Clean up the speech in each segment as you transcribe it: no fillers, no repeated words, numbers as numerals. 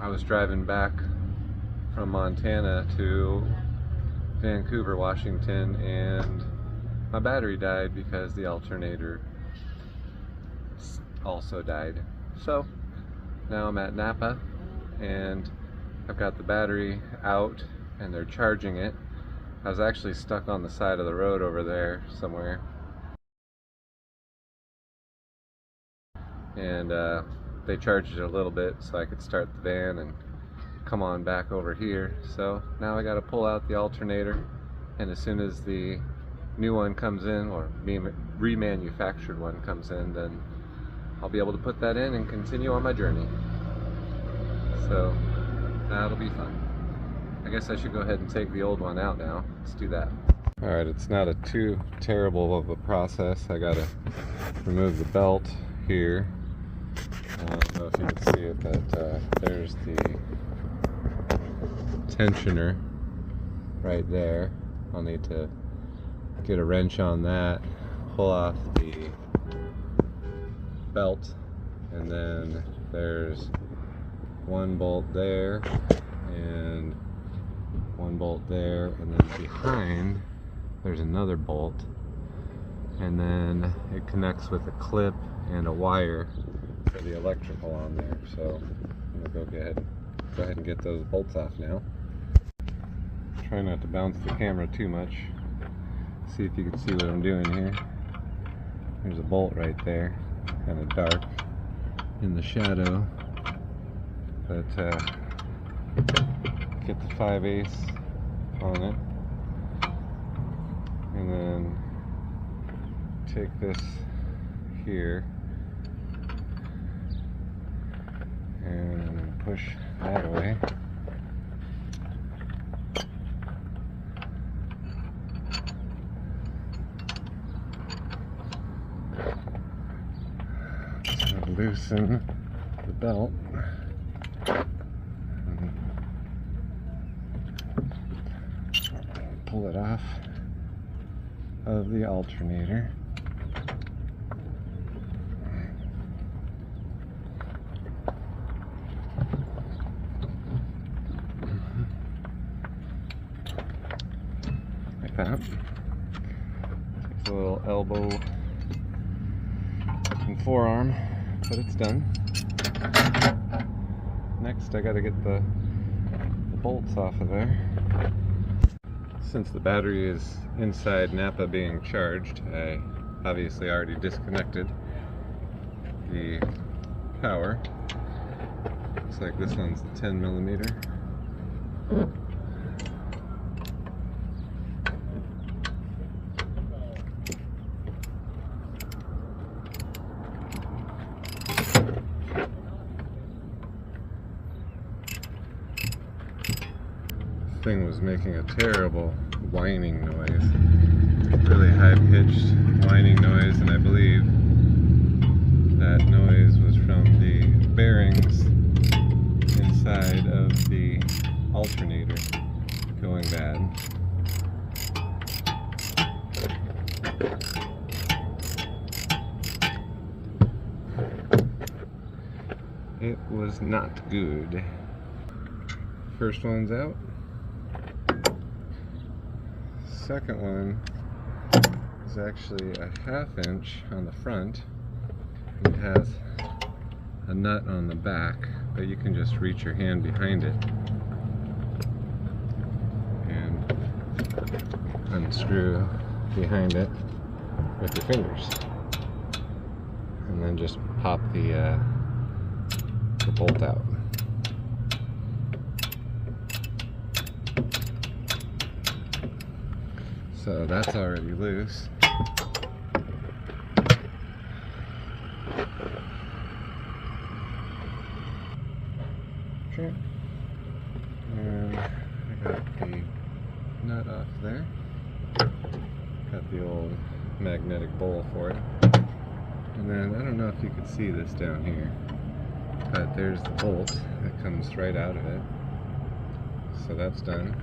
I was driving back from Montana to Vancouver, Washington, and my battery died because the alternator also died. So now I'm at NAPA and I've got the battery out and they're charging it. I was actually stuck on the side of the road over there somewhere, and they charged it a little bit so I could start the van and come on back over here. So now I got to pull out the alternator, and as soon as the new one comes in, or remanufactured one comes in, then I'll be able to put that in and continue on my journey. So that'll be fun. I guess I should go ahead and take the old one out now. Let's do that. Alright, it's not too terrible of a process. I gotta remove the belt here. I don't know if you can see it, but there's the tensioner right there. I'll need to get a wrench on that, pull off the belt, and then there's one bolt there and one bolt there, and then behind there's another bolt, and then it connects with a clip and a wire for the electrical on there. So I'm gonna go ahead and get those bolts off now. Try not to bounce the camera too much. See if you can see what I'm doing here. There's a bolt right there, kind of dark in the shadow, but get the 5/8 on it, and then take this here and push that away. So loosen the belt. Pull it off of the alternator. Like that. Takes a little elbow and forearm, but it's done. Next I gotta get the bolts off of there. Since the battery is inside NAPA being charged, I obviously already disconnected the power. Looks like this one's 10mm. This thing was making a terrible whining noise, really high-pitched whining noise, and I believe that noise was from the bearings inside of the alternator going bad. It was not good. First one's out. Second one is actually a 1/2 inch on the front. It has a nut on the back, but you can just reach your hand behind it and unscrew behind it with your fingers, and then just pop the bolt out. So that's already loose. Okay. And I got the nut off there. Got the old magnetic bowl for it. And then I don't know if you can see this down here, but there's the bolt that comes right out of it. So that's done.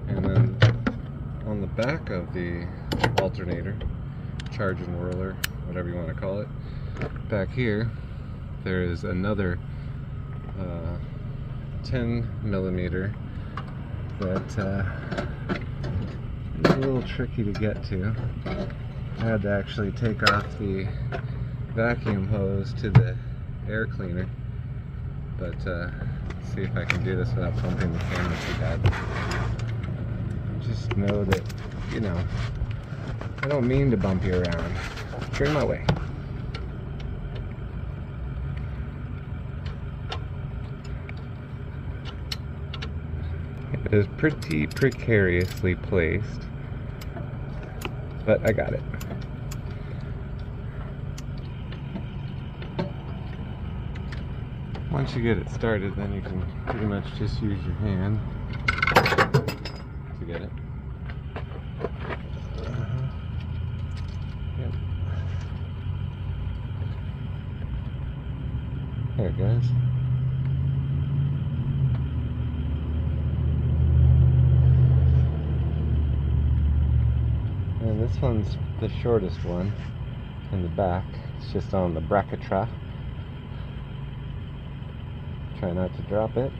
And then on the back of the alternator, charging whirler, whatever you want to call it, back here there is another 10 millimeter that is a little tricky to get to. I had to actually take off the vacuum hose to the air cleaner, but see if I can do this without pumping the camera too bad. Just know that, you know, I don't mean to bump you around. Turn my way. It is pretty precariously placed, but I got it. Once you get it started, then you can pretty much just use your hand to get it. Yep. There it goes. And this one's the shortest one in the back. It's just on the bracketry. Try not to drop it.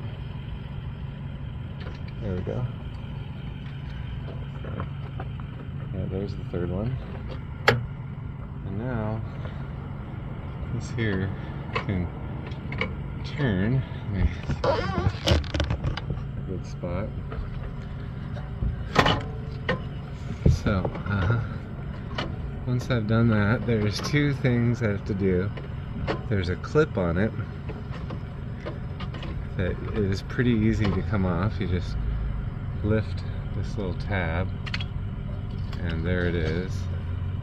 There we go. Yeah, there's the third one. And now this here can turn. Good spot. So, once I've done that, there's two things I have to do. There's a clip on it that is pretty easy to come off. You just lift this little tab, and there it is.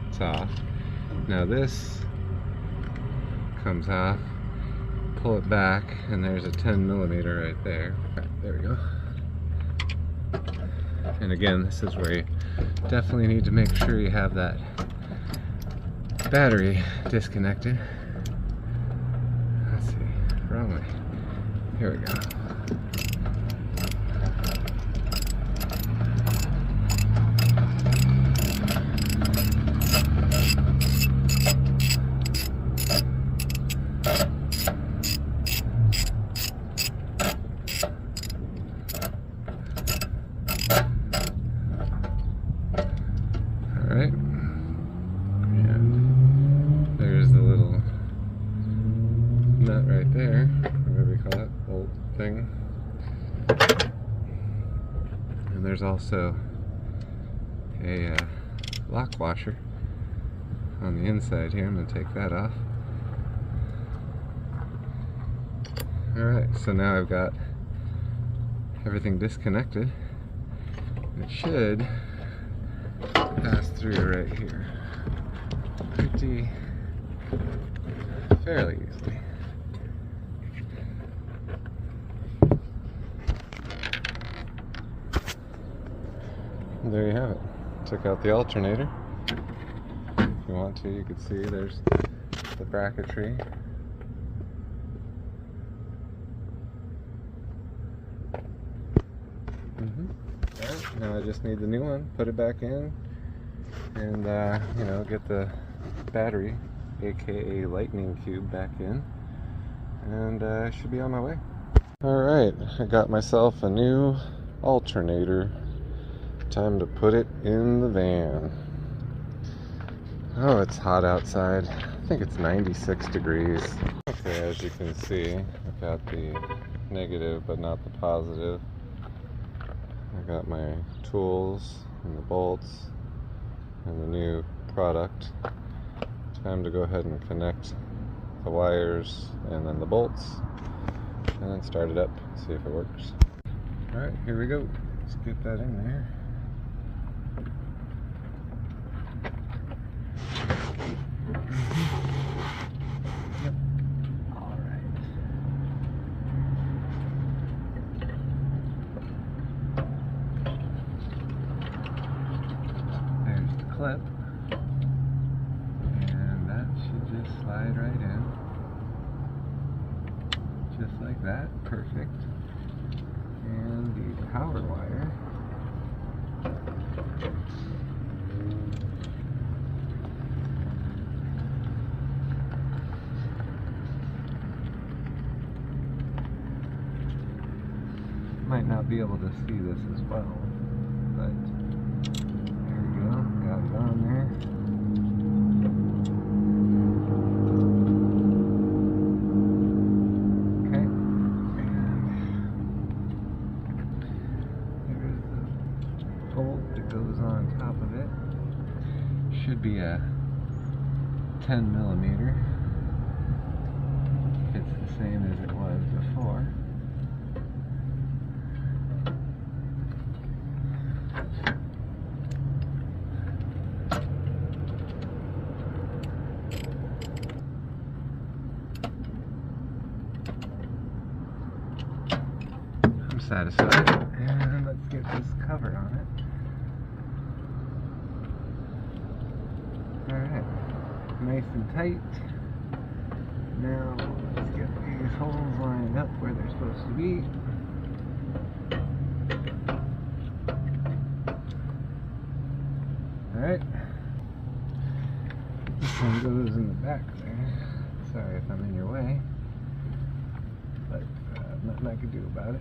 It's off. Now this comes off. Pull it back, and there's a 10 millimeter right there. There we go. And again, this is where you definitely need to make sure you have that battery disconnected. Let's see, wrong way. Here we go. Alright. And there's the little nut right there. Whatever we call it. Bolt thing. And there's also a lock washer on the inside here. I'm going to take that off. Alright, so now I've got everything disconnected. It should pass through right here fairly easily. There you have it. Took out the alternator. If you want to, you can see there's the bracketry. Right, now I just need the new one. Put it back in, and you know, get the battery, aka lightning cube, back in, and I should be on my way. All right, I got myself a new alternator. Time to put it in the van. Oh, it's hot outside. I think it's 96 degrees. Okay, as you can see, I've got the negative but not the positive. I got my tools and the bolts and the new product. Time to go ahead and connect the wires and then the bolts and then start it up, see if it works. Alright, here we go. Let's get that in there. Yep. Alright. There's the clip. And that should just slide right in. Just like that. Perfect. And the power wire. might not be able to see this as well, but there we go, got it on there. Okay, and there's the bolt that goes on top of it. Should be a 10 millimeter. It's the same as it was before. I'm satisfied. And let's get this cover on it. Alright. Nice and tight. Now let's get these holes lined up where they're supposed to be. Alright. This one goes in the back there. Sorry if I'm in your way, but nothing I can do about it.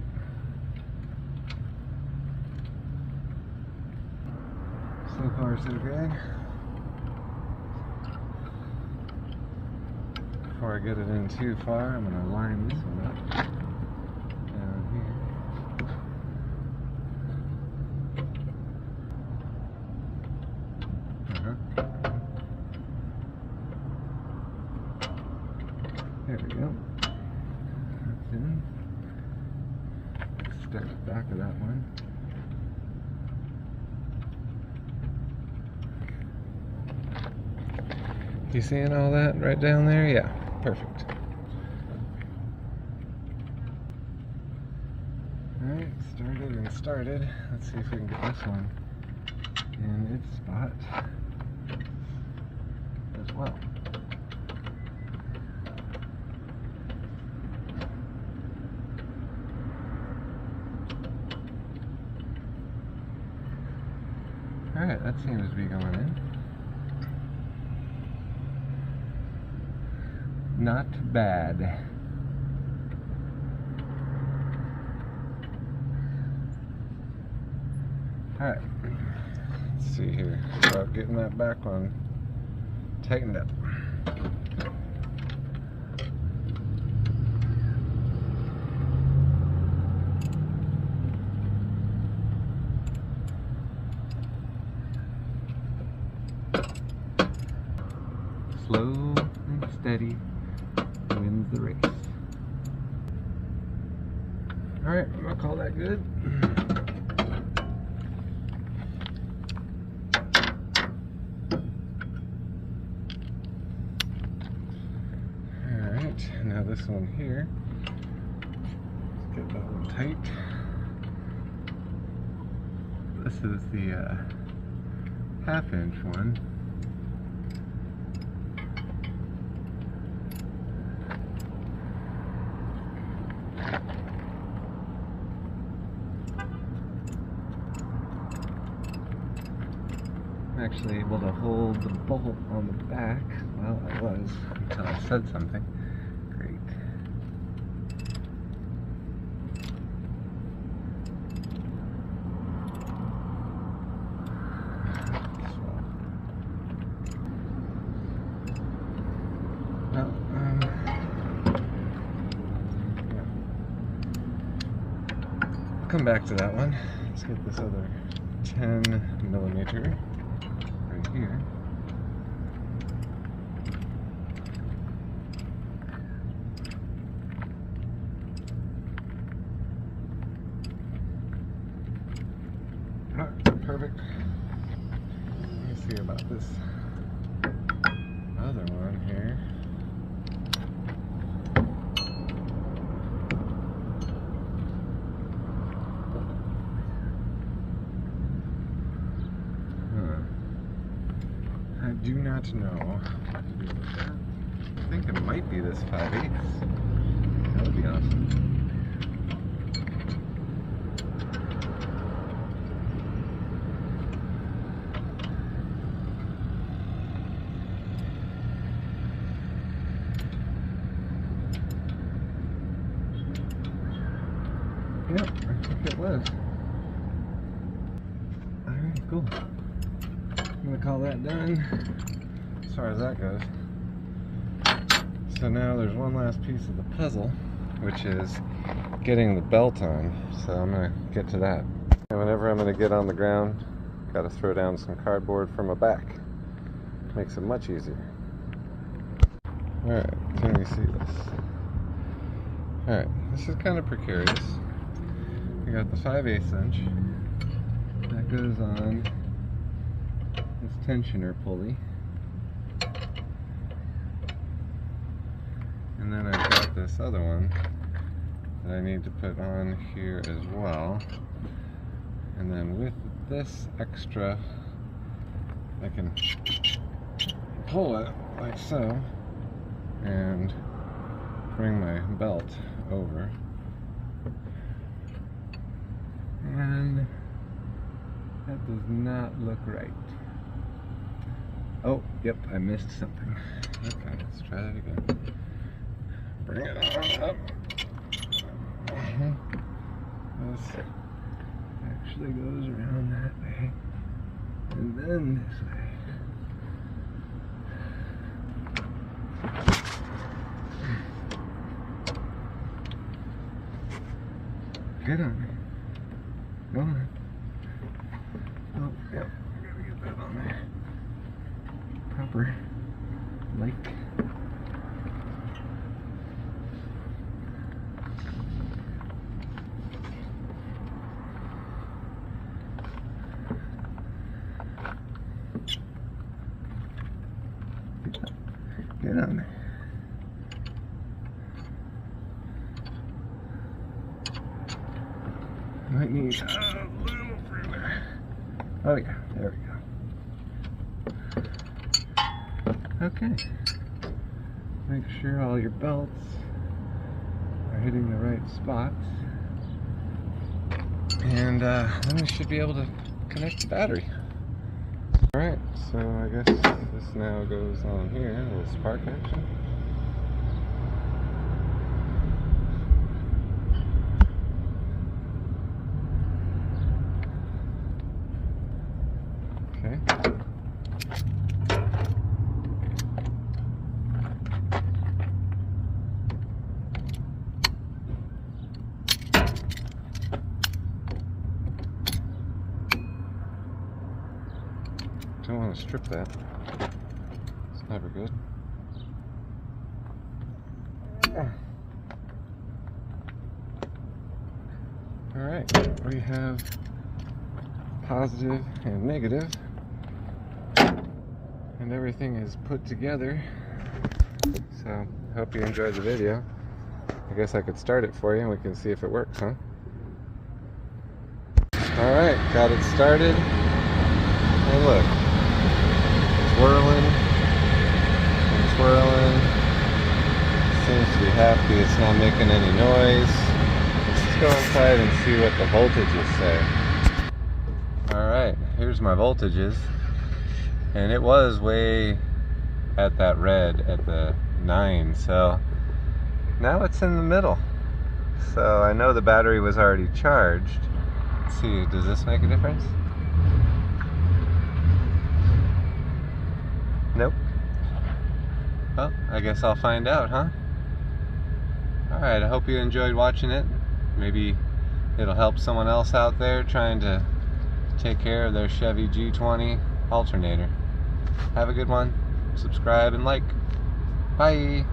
So far so good. Before I get it in too far, I'm going to line this one up down here. There we go. That's in. Let's start the back of that one. You seeing all that right down there? Yeah. Perfect. Alright, started and started. Let's see if we can get this one in its spot as well. Alright, that seems to be going in. Not bad. Alright, let's see here about getting that back one tightened up. Slow and steady wins the race. Alright, I'm gonna call that good. Alright, now this one here. Let's get that one tight. This is the 1/2 inch one. Actually able to hold the bolt on the back. Well, I was until I said something. Great. Well, yeah. Come back to that one. Let's get this other 10 millimeter. Here. Alright, perfect. Let me see about this other one here. I do not know what to do with that. I think it might be this 5/8. That would be awesome. Yep, I think it was. Alright, cool. I'm gonna call that done as far as that goes. So now there's one last piece of the puzzle, which is getting the belt on. So I'm gonna get to that. And whenever I'm gonna get on the ground, gotta throw down some cardboard for my back. Makes it much easier. Alright, can you see this? Alright, this is kind of precarious. We got the 5/8 inch that goes on this tensioner pulley. And then I've got this other one that I need to put on here as well. And then with this extra, I can pull it like so and bring my belt over. And that does not look right. Oh, yep, I missed something. Okay, let's try that again. Bring it on up. This actually goes around that way. And then this way. Get on. Go on. Oh, yep. I gotta get that on there. Proper. Like. Get on there. Might need a little further. Oh yeah, there we go. Okay. Make sure all your belts are hitting the right spots. And then we should be able to connect the battery. Alright, so I guess this now goes on here, a little spark action. Okay. Don't want to strip that. It's never good. Alright, we have positive and negative, and everything is put together. So, hope you enjoyed the video. I guess I could start it for you and we can see if it works, huh? Alright, got it started. And look. Swirling and swirling. Seems to be happy it's not making any noise. Let's go inside and see what the voltages say. Alright, here's my voltages. And it was way at that red at the 9, so now it's in the middle. So I know the battery was already charged. Let's see, does this make a difference? Nope. Well, I guess I'll find out, huh? Alright, I hope you enjoyed watching it. Maybe it'll help someone else out there trying to take care of their Chevy G20 alternator. Have a good one. Subscribe and like. Bye.